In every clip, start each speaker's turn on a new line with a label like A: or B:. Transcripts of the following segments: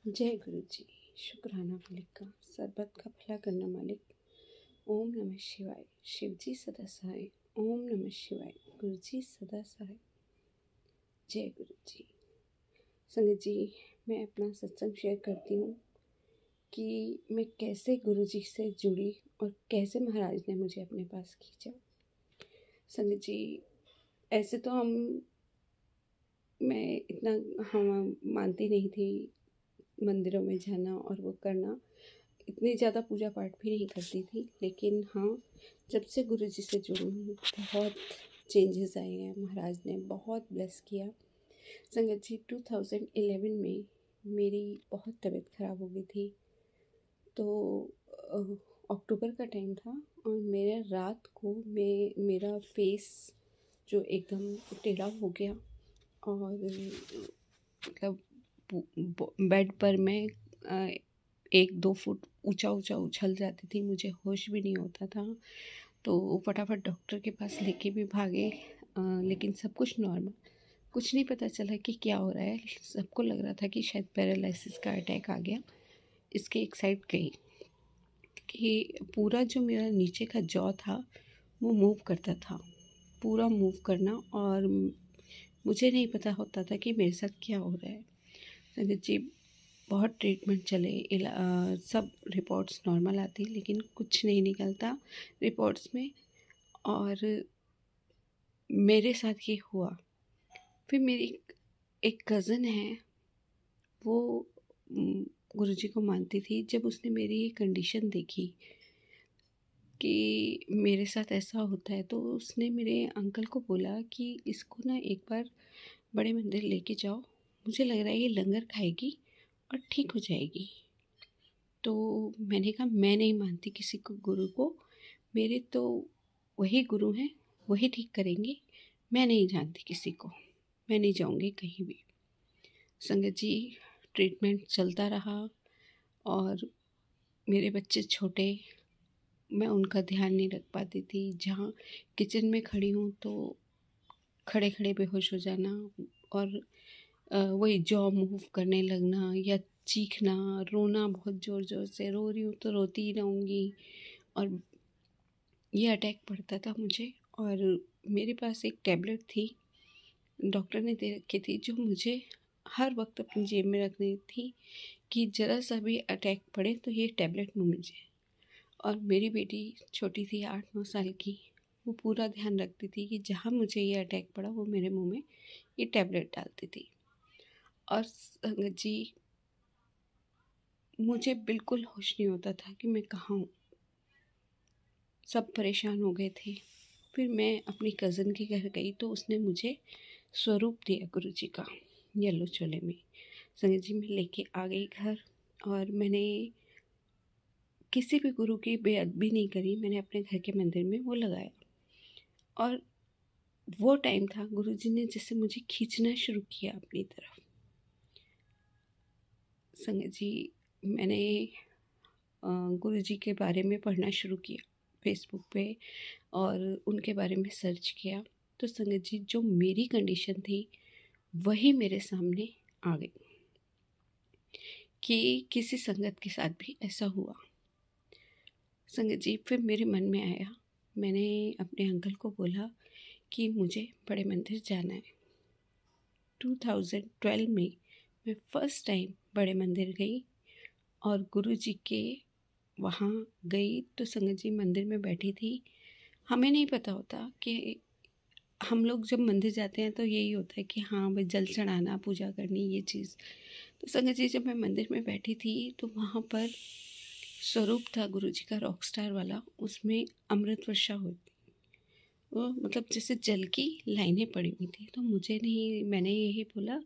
A: जय गुरु जी। शुक्राना मालिक का, सरबत का भला करना मालिक। ओम नमः शिवाय। शिव जी सदा सहाय। ओम नमः शिवाय। गुरु जी सदा सहाय। जय गुरु जी। संगत जी, मैं अपना सत्संग शेयर करती हूँ कि मैं कैसे गुरु जी से जुड़ी और कैसे महाराज ने मुझे अपने पास खींचा। संगत जी, ऐसे तो मैं इतना हम मानती नहीं थी मंदिरों में जाना और वो करना, इतनी ज़्यादा पूजा पाठ भी नहीं करती थी। लेकिन हाँ, जब से गुरु जी से जुड़ी हूँ बहुत चेंजेस आए हैं। महाराज ने बहुत ब्लेस किया। संगत जी, 2011 में मेरी बहुत तबीयत ख़राब हो गई थी। तो अक्टूबर का टाइम था और मेरे रात को मेरा फेस जो एकदम टेढ़ा हो गया और मतलब बेड पर मैं 1-2 फुट ऊंचा ऊंचा उछल जाती थी। मुझे होश भी नहीं होता था। तो फटाफट डॉक्टर के पास लेके भी भागे, लेकिन सब कुछ नॉर्मल। कुछ नहीं पता चला कि क्या हो रहा है। सबको लग रहा था कि शायद पैरालिसिस का अटैक आ गया। इसके एक साइड गई कि पूरा जो मेरा नीचे का जॉ था वो मूव करता था, पूरा मूव करना, और मुझे नहीं पता होता था कि मेरे साथ क्या हो रहा है। संगत जी, बहुत ट्रीटमेंट चले, सब रिपोर्ट्स नॉर्मल आती, लेकिन कुछ नहीं निकलता रिपोर्ट्स में। और मेरे साथ ये हुआ। फिर मेरी एक कज़न है, वो गुरुजी को मानती थी। जब उसने मेरी ये कंडीशन देखी कि मेरे साथ ऐसा होता है, तो उसने मेरे अंकल को बोला कि इसको ना एक बार बड़े मंदिर लेके जाओ, मुझे लग रहा है ये लंगर खाएगी और ठीक हो जाएगी। तो मैंने कहा मैं नहीं मानती किसी को, गुरु को। मेरे तो वही गुरु हैं, वही ठीक करेंगे। मैं नहीं जानती किसी को, मैं नहीं जाऊंगी कहीं भी। संगत जी, ट्रीटमेंट चलता रहा और मेरे बच्चे छोटे, मैं उनका ध्यान नहीं रख पाती थी। जहाँ किचन में खड़ी हूँ तो खड़े खड़े बेहोश हो जाना, और वही जॉ मूव करने लगना या चीखना, रोना, बहुत ज़ोर ज़ोर से रो रही हूँ तो रोती ही रहूँगी। और ये अटैक पड़ता था मुझे। और मेरे पास एक टैबलेट थी, डॉक्टर ने दे रखी थी, जो मुझे हर वक्त अपनी जेब में रखनी थी कि ज़रा सा भी अटैक पड़े तो ये टैबलेट मुँह में जाए। और मेरी बेटी छोटी थी, 8-9 साल की, वो पूरा ध्यान रखती थी कि जहाँ मुझे ये अटैक पड़ा वो मेरे मुंह में ये टैबलेट डालती थी। और संगत जी, मुझे बिल्कुल होश नहीं होता था कि मैं कहाँ हूँ। सब परेशान हो गए थे। फिर मैं अपनी कज़न के घर गई तो उसने मुझे स्वरूप दिया गुरु जी का, येलो चोले में। संगत जी, मैं लेके आ गई घर और मैंने किसी भी गुरु की बेअदबी नहीं करी। मैंने अपने घर के मंदिर में वो लगाया और वो टाइम था गुरु जी ने जैसे मुझे खींचना शुरू किया अपनी तरफ। संगत जी, मैंने गुरु जी के बारे में पढ़ना शुरू किया फेसबुक पे और उनके बारे में सर्च किया। तो संगत जी, जो मेरी कंडीशन थी वही मेरे सामने आ गई कि किसी संगत के साथ भी ऐसा हुआ। संगत जी, फिर मेरे मन में आया, मैंने अपने अंकल को बोला कि मुझे बड़े मंदिर जाना है। 2012 में मैं फ़र्स्ट टाइम बड़े मंदिर गई और गुरु जी के वहाँ गई। तो संगत जी, मंदिर में बैठी थी। हमें नहीं पता होता कि हम लोग जब मंदिर जाते हैं तो यही होता है कि हाँ भाई, जल चढ़ाना, पूजा करनी, ये चीज़। तो संगत जी, जब मैं मंदिर में बैठी थी तो वहाँ पर स्वरूप था गुरु जी का, रॉक स्टार वाला। उसमें अमृत वर्षा होती, वो मतलब जैसे जल की लाइनें पड़ी हुई थी। तो मुझे नहीं, मैंने यही बोला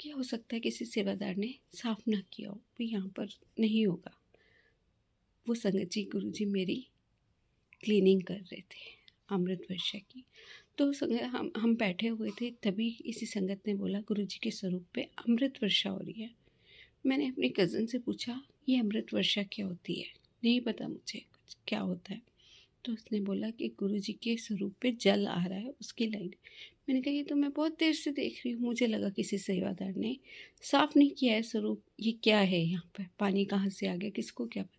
A: कि हो सकता है किसी सेवादार ने साफ ना किया हो, भी यहाँ पर नहीं होगा। वो संगत जी, गुरु जी मेरी क्लीनिंग कर रहे थे अमृत वर्षा की। तो संगत, हम बैठे हुए थे, तभी किसी संगत ने बोला गुरु जी के स्वरूप पे अमृत वर्षा हो रही है। मैंने अपनी कज़न से पूछा ये अमृत वर्षा क्या होती है, नहीं पता मुझे कुछ क्या होता है। तो उसने बोला कि गुरु जी के स्वरूप पे जल आ रहा है, उसकी लाइन। मैंने कहा ये तो मैं बहुत देर से देख रही हूँ, मुझे लगा किसी सेवादार ने साफ नहीं किया है स्वरूप, ये क्या है यहाँ पर, पानी कहाँ से आ गया, किसको क्या पता।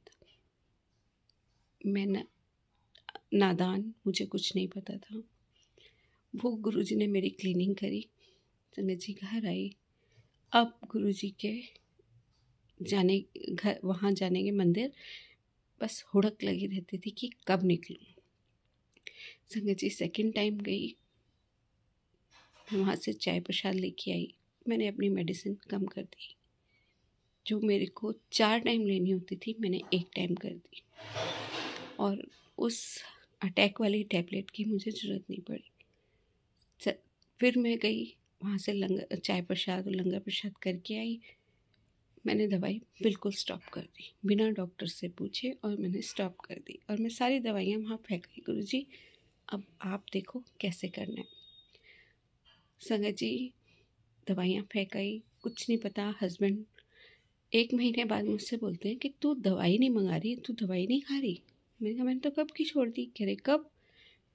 A: मैं नादान, मुझे कुछ नहीं पता था। वो गुरुजी ने मेरी क्लीनिंग करी, संगत जी घर आई। अब गुरुजी के जाने घर, वहाँ जाने के मंदिर बस हुड़क लगी रहती थी कि कब निकलूँ। संगत जी सेकेंड टाइम गई, वहाँ से चाय प्रसाद लेके आई। मैंने अपनी मेडिसिन कम कर दी, जो मेरे को 4 टाइम लेनी होती थी मैंने 1 टाइम कर दी, और उस अटैक वाली टैबलेट की मुझे ज़रूरत नहीं पड़ी। फिर मैं गई वहाँ से लंगर, चाय प्रसाद और लंगर प्रसाद करके आई। मैंने दवाई बिल्कुल स्टॉप कर दी, बिना डॉक्टर से पूछे, और मैंने स्टॉप कर दी, और मैं सारी दवाइयाँ वहाँ फेंक आई। गुरुजी अब आप देखो कैसे करना है। संगत जी दवाइयाँ फेंक आई, कुछ नहीं पता। हस्बैंड 1 महीने बाद मुझसे बोलते हैं कि तू दवाई नहीं मंगा रही, तू दवाई नहीं खा रही। मैंने कहा मैंने तो कब की छोड़ दी। कह रहे कब?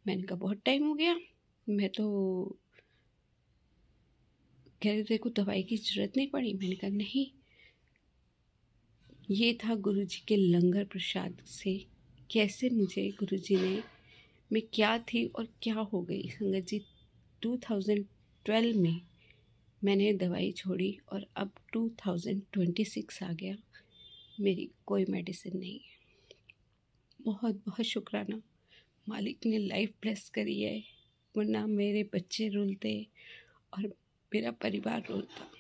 A: मैंने कहा बहुत टाइम हो गया। मैं तो कह रहे तेरे को दवाई की ज़रूरत नहीं पड़ी। मैंने कहा नहीं। ये था गुरुजी के लंगर प्रसाद से कैसे मुझे गुरुजी ने, मैं क्या थी और क्या हो गई। संगत जी 2012 में मैंने दवाई छोड़ी, और अब 2026 आ गया, मेरी कोई मेडिसिन नहीं है। बहुत बहुत शुक्राना, मालिक ने लाइफ ब्लेस करी है, वरना मेरे बच्चे रुलते और मेरा परिवार रुलता।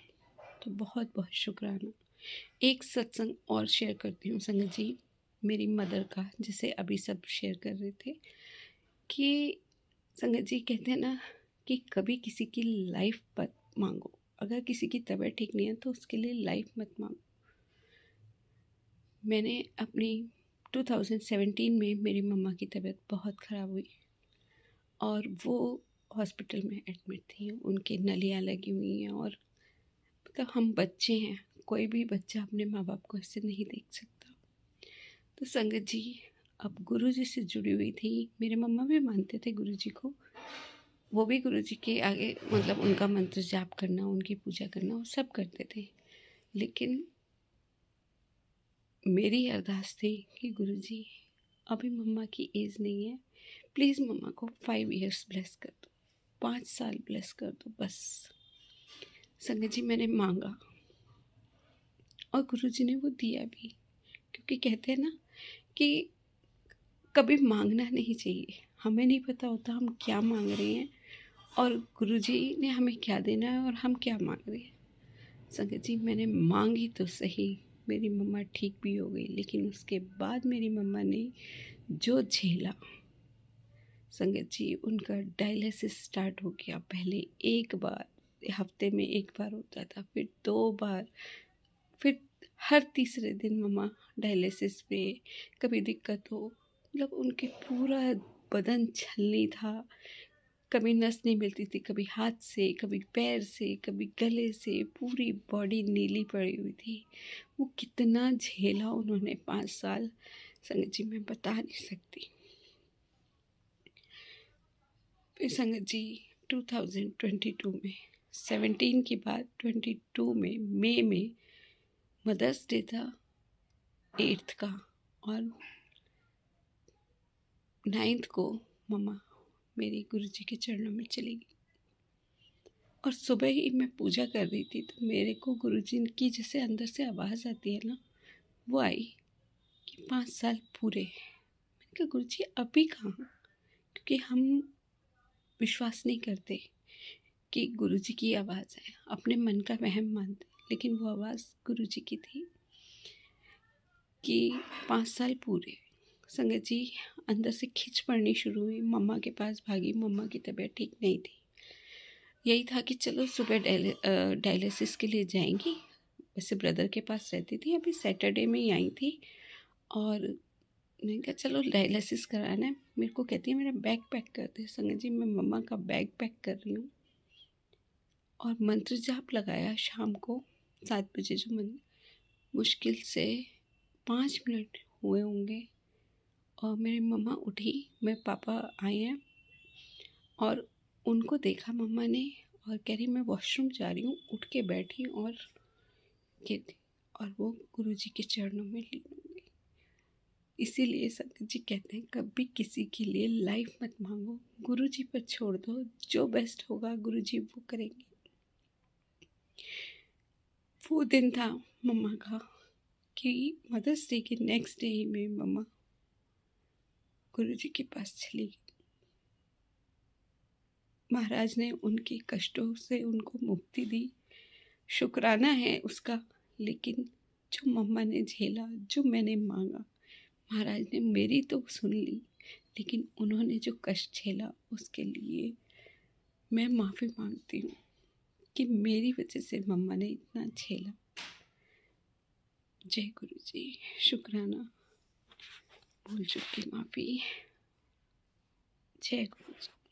A: तो बहुत बहुत शुक्राना। एक सत्संग और शेयर करती हूँ संगत जी, मेरी मदर का, जिसे अभी सब शेयर कर रहे थे, कि संगत जी कहते हैं ना कि कभी किसी की लाइफ मत मांगो। अगर किसी की तबीयत ठीक नहीं है तो उसके लिए लाइफ मत मांगो। मैंने अपनी 2017 में मेरी मम्मा की तबीयत बहुत ख़राब हुई, और वो हॉस्पिटल में एडमिट थी, उनकी नलियाँ लगी हुई हैं, और मतलब हम बच्चे हैं, कोई भी बच्चा अपने माँ बाप को ऐसे नहीं देख सकता। तो संगत जी अब गुरुजी से जुड़ी हुई थी। मेरे मम्मा भी मानते थे गुरुजी को, वो भी गुरुजी के आगे मतलब उनका मंत्र जाप करना, उनकी पूजा करना, वो सब करते थे। लेकिन मेरी अरदास थी कि गुरुजी अभी मम्मा की एज नहीं है, प्लीज़ मम्मा को 5 इयर्स ब्लेस कर दो, 5 साल ब्लेस कर दो बस। संगत जी मैंने मांगा और गुरुजी ने वो दिया भी, क्योंकि कहते हैं ना कि कभी मांगना नहीं चाहिए, हमें नहीं पता होता हम क्या मांग रहे हैं और गुरुजी ने हमें क्या देना है और हम क्या मांग रहे हैं। संगत जी मैंने मांगी तो सही, मेरी मम्मा ठीक भी हो गई, लेकिन उसके बाद मेरी मम्मा ने जो झेला, संगत जी उनका डायलिसिस स्टार्ट हो गया। पहले 1 बार हफ्ते में 1 बार होता था, फिर 2 बार, फिर हर तीसरे दिन मम्मा डायलिसिस पे। कभी दिक्कत हो, मतलब उनके पूरा बदन छलनी था, कभी नस नहीं मिलती थी, कभी हाथ से, कभी पैर से, कभी गले से, पूरी बॉडी नीली पड़ी हुई थी। वो कितना झेला उन्होंने 5 साल, संगत जी मैं बता नहीं सकती। फिर संगत जी 2022 में 17 के बाद 22 में मई में मदर्स डे था 8th का, और 9th को मम्मा मेरी गुरुजी के चरणों में चली गई। और सुबह ही मैं पूजा कर रही थी तो मेरे को गुरुजी की जैसे अंदर से आवाज़ आती है ना, वो आई कि 5 साल पूरे। मैंने कहा गुरुजी अभी कहाँ, क्योंकि हम विश्वास नहीं करते कि गुरुजी की आवाज़ है, अपने मन का वहम मानते, लेकिन वो आवाज़ गुरुजी की थी कि 5 साल पूरे। संगत जी अंदर से खिंच पड़नी शुरू हुई, मम्मा के पास भागी, मम्मा की तबीयत ठीक नहीं थी। यही था कि चलो सुबह डायलिसिस के लिए जाएंगी, वैसे ब्रदर के पास रहती थी, अभी सैटरडे में ही आई थी, और मैंने कहा चलो डायलिसिस कराना है। मेरे को कहती है मेरा बैग पैक कर दे। संगत जी मैं मम्मा का बैग पैक कर रही हूँ, और मंत्र जाप लगाया शाम को 7 बजे, जो मुश्किल से 5 मिनट हुए होंगे, और मेरी मम्मा उठी, मेरे पापा आए हैं, और उनको देखा मम्मा ने और कह रही मैं वॉशरूम जा रही हूँ, उठ के बैठी और गिर गई और वो गुरुजी के चरणों में लीन हो गई। इसीलिए संत जी कहते हैं कभी किसी के लिए लाइफ मत मांगो, गुरुजी पर छोड़ दो, जो बेस्ट होगा गुरुजी वो करेंगे। वो दिन था मम्मा का कि मदर्स डे के नेक्स्ट डे ही में मम्मा गुरुजी के पास चली गई। महाराज ने उनके कष्टों से उनको मुक्ति दी, शुक्राना है उसका। लेकिन जो मम्मा ने झेला, जो मैंने मांगा, महाराज ने मेरी तो सुन ली, लेकिन उन्होंने जो कष्ट झेला उसके लिए मैं माफ़ी मांगती हूँ कि मेरी वजह से मम्मा ने इतना झेला। जय गुरु जी। शुक्राना, भूल चूक की माफ़ी। जय गुरु जी।